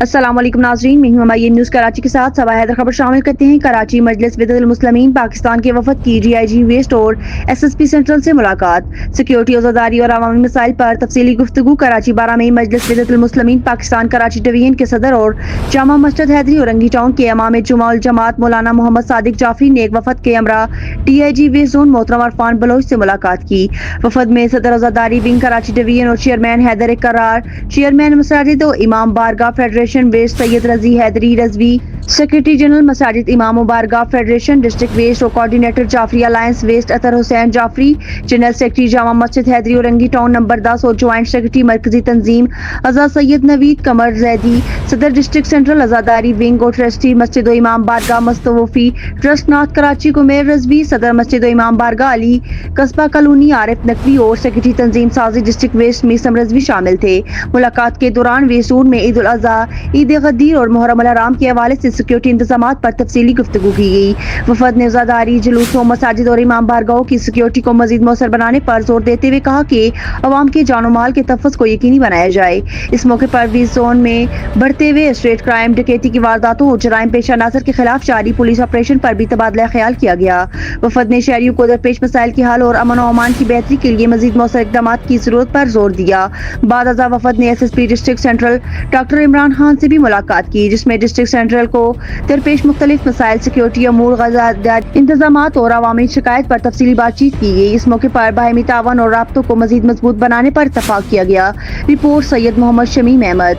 السلام علیکم ناظرین، میں ہوں ہمایون نیوز کراچی کے ساتھ صباح حیدر خبر شامل کرتے ہیں۔ کراچی مجلس وحدت المسلمین پاکستان کے وفد کی ڈی آئی جی ویسٹ اور ایس ایس پی سینٹرل سے ملاقات۔ سیکیورٹی، عزاداری اور عوامی مسائل پر تفصیلی گفتگو۔ کراچی 12 مئی مجلس وحدت المسلمین پاکستان کراچی ڈویژن کے صدر اور جامع مسجد حیدری اورنگی ٹاؤن کے امام جمعہ الجماعت مولانا محمد صادق جعفری نے ایک وفد کے ہمراہ D I G west zone محترم عرفان بلوچ سے ملاقات کی۔ وفد میں صدر عزاداری ونگ کراچی ڈویژن اور چیئرمین حیدر قرار، چیئرمین مساجد و امام بارگاہ فیڈریشن ویسٹ سید رضی حیدری رضوی، سیکریٹری جنرل مساجد امام و بارگاہ فیڈریشن ڈسٹرکٹ ویسٹ اور کوارڈینیٹر جعفری الائنس ویسٹ اطہر حسین جعفری، جنرل سیکریٹری جامع مسجد حیدری اورنگی ٹاؤن نمبر 10 اور جوائنٹ سیکریٹری مرکزی تنظیم آزاد سید نوید قمر زیدی، صدر ڈسٹرکٹ سینٹرل عزاداری ونگ اور ٹرسٹی مسجد و امام بارگاہ مستوفی ٹرسٹ نارتھ کراچی کمیر رضوی، صدر مسجد و امام بارگاہ علی قصبہ کالونی عارف نقوی اور سیکریٹری تنظیم سازی ڈسٹرکٹ ویسٹ میثم رضوی شامل تھے۔ ملاقات کے دوران ویسٹ زون میں عید الاضحیٰ، عید غدیر اور محرم الحرام کے حوالے سے سیکیورٹی انتظامات پر تفصیلی گفتگو کی گئی۔ وفد نے عزاداری جلوسوں، مساجد اور امام بارگاہوں کی سیکیورٹی کو مزید مؤثر بنانے پر زور دیتے ہوئے کہا کہ عوام کے جان و مال کے تحفظ کو یقینی بنایا جائے۔ اس موقع پر ویسٹ زون میں بڑھتے ہوئے اسٹریٹ کرائم، ڈکیتی کی وارداتوں اور جرائم پیشہ نظر کے خلاف جاری پولیس آپریشن پر بھی تبادلہ خیال کیا گیا۔ وفد نے شہریوں کو درپیش مسائل کے حل اور امن و امان کی بہتری کے لیے مزید مؤثر اقدامات کی ضرورت پر زور دیا۔ بعد ازاں وفد نے S S P district central doctor Imran Khan سے بھی ملاقات کی، جس میں ڈسٹرکٹ سینٹرل کو درپیش مختلف مسائل، سیکیورٹی امور، غذائیت انتظامات اور عوامی شکایت پر تفصیلی بات چیت کی گئی۔ اس موقع پر باہمی تعاون اور رابطوں کو مزید مضبوط بنانے پر اتفاق کیا گیا۔ رپورٹ سید محمد شمیم احمد۔